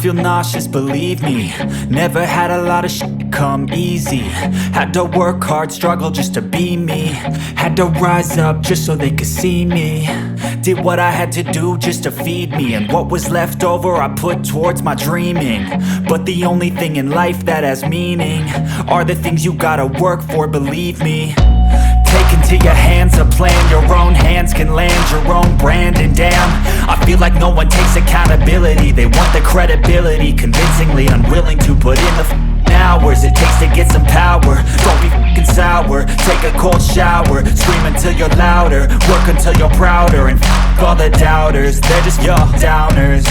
feel nauseous, believe me. Never had a lot of shit come easy. Had to work hard, struggle just to be me. Had to rise up just so they could see me. Did what I had to do just to feed me, and what was left over I put towards my dreaming. But the only thing in life that has meaning are the things you gotta work for, believe me. Take into your hands a plan, your own hands can land your own brand. And damn, I feel like no one takes accountability. They want the credibility, convincingly unwilling to put in the hours it takes to get some power. Don't be f***ing sour, take a cold shower. Scream until you're louder, work until you're prouder. And f*** all the doubters, they're just your downers.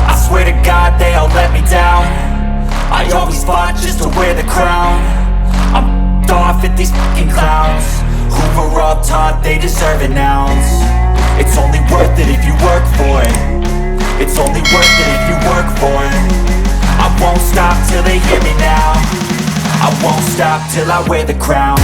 I swear to God they all let me down. I always fought just to wear the crown. I'm off at these fucking clowns who were all taught they deserve an ounce. It's only worth it if you work for it. It's only worth it if you work for it. I won't stop till they hear me now. I won't stop till I wear the crown.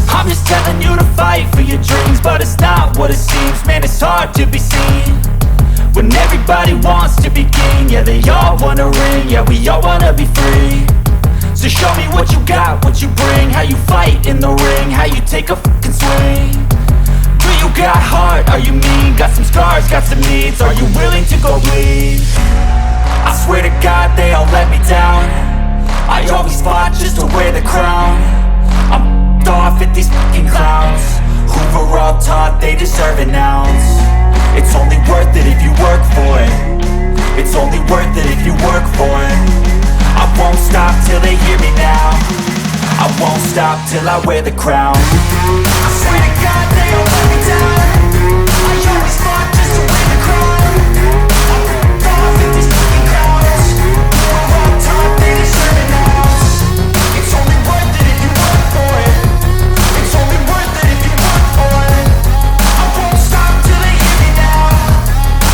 I'm just telling you to fight for your dreams, but it's not what it seems. Man, it's hard to be seen when everybody wants to be king. Yeah, they all wanna ring, yeah, we all wanna be free. So show me what you got, what you bring, how you fight in the ring, how you take a fucking swing. Do you got heart, are you mean? Got some scars, got some needs, are you willing to go bleed? I swear to God they all let me down. I always fought just to wear the crown. I'm off at these fucking clowns who were all taught they deserve an ounce. It's only worth it if you work for it. It's only worth it if you work for it. I won't stop till they hear me now. I won't stop till I wear the crown. I swear to God they all let me down. I always fought just to wear the crown. I'm off at these fucking clowns who were all taught they deserve an ounce. It's only worth it if you work for it. It's only worth it if you work for it. I won't stop till they hear me now.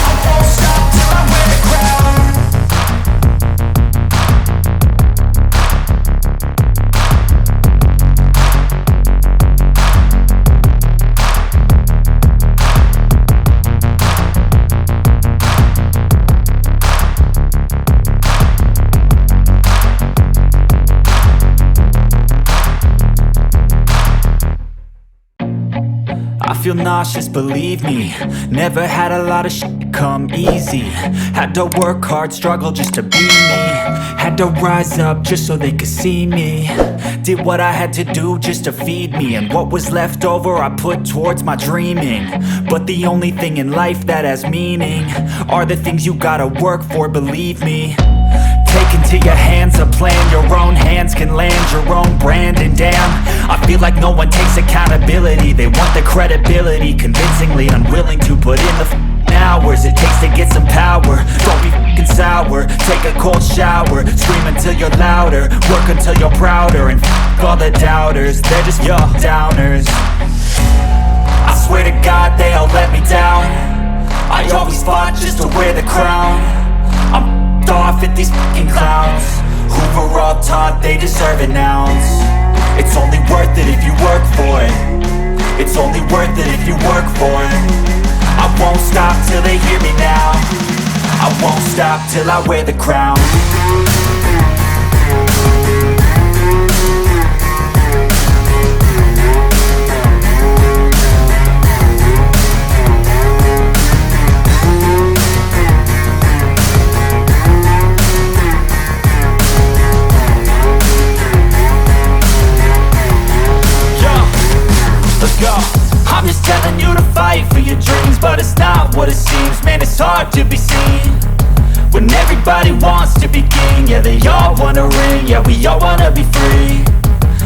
I won't stop till I wear the crown. I feel nauseous, believe me. Never had a lot of shit come easy. Had to work hard, struggle just to be me. Had to rise up just so they could see me. Did what I had to do just to feed me, and what was left over I put towards my dreaming. But the only thing in life that has meaning are the things you gotta work for, believe me. Take into your hands a plan, your own hands can land your own brand. And damn, I feel like no one takes accountability. They want the credibility, convincingly unwilling to put in the hours it takes to get some power. Don't be f***ing sour, take a cold shower. Scream until you're louder, work until you're prouder. And f*** all the doubters, they're just your downers. I swear to God they all let me down. I always fought just to wear the crown. I'm off at these fucking clowns who were all taught they deserve an ounce. It's only worth it if you work for it. It's only worth it if you work for it. I won't stop till they hear me now. I won't stop till I wear the crown. I'm just telling you to fight for your dreams, but it's not what it seems. Man, it's hard to be seen when everybody wants to be king. Yeah, they all wanna ring, yeah, we all wanna be free.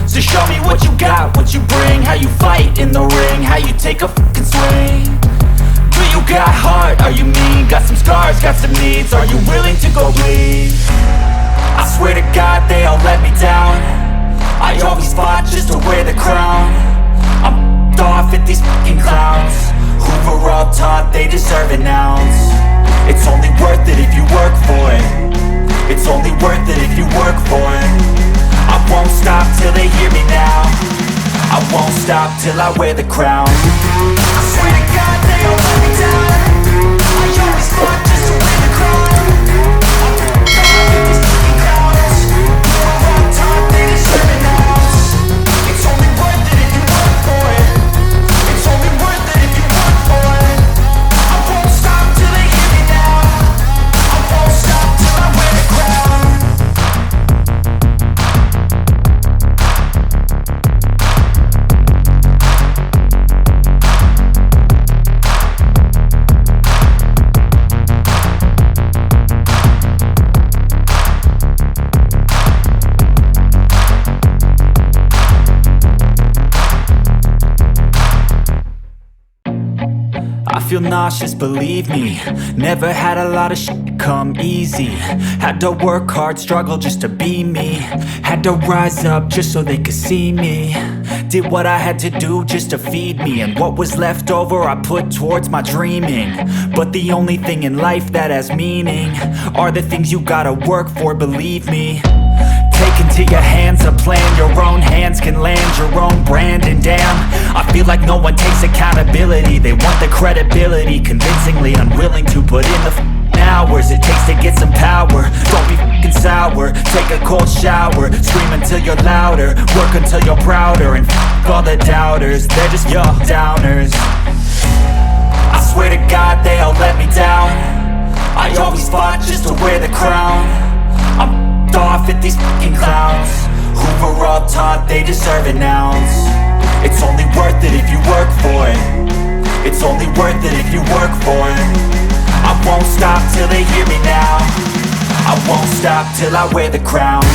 So show me what you got, what you bring, how you fight in the ring, how you take a fucking swing. Do you got heart, are you mean? Got some scars, got some needs, are you willing to go bleed? I swear to God they all let me down. I always fought just to wear the crown. I'm stop till I wear the crown. I swear to God they all let me down. I always fought just to win the crown. I'm tired of these fucking clowns. We're on top, they deserve it now. It's only worth it if you work for it. It's only worth it if you work for it. I won't stop till they hear me now. I won't stop till I wear the crown. I feel nauseous, believe me. Never had a lot of shit come easy. Had to work hard, struggle just to be me. Had to rise up just so they could see me. Did what I had to do just to feed me. And what was left over I put towards my dreaming. But the only thing in life that has meaning are the things you gotta work for, believe me. Take into your hands a plan. Your own hands can land your own brand. And damn, I feel like no one takes accountability. They want the credibility, convincingly unwilling to put in the hours it takes to get some power. Don't be f***ing sour. Take a cold shower. Scream until you're louder. Work until you're prouder. And f*** all the doubters, they're just your downers. I swear to God they all let me down. I always fought just to wear the crown. I'm off at these fucking clowns who were all taught they deserve it now. It's only worth it if you work for it. It's only worth it if you work for it. I won't stop till they hear me now. I won't stop till I wear the crown.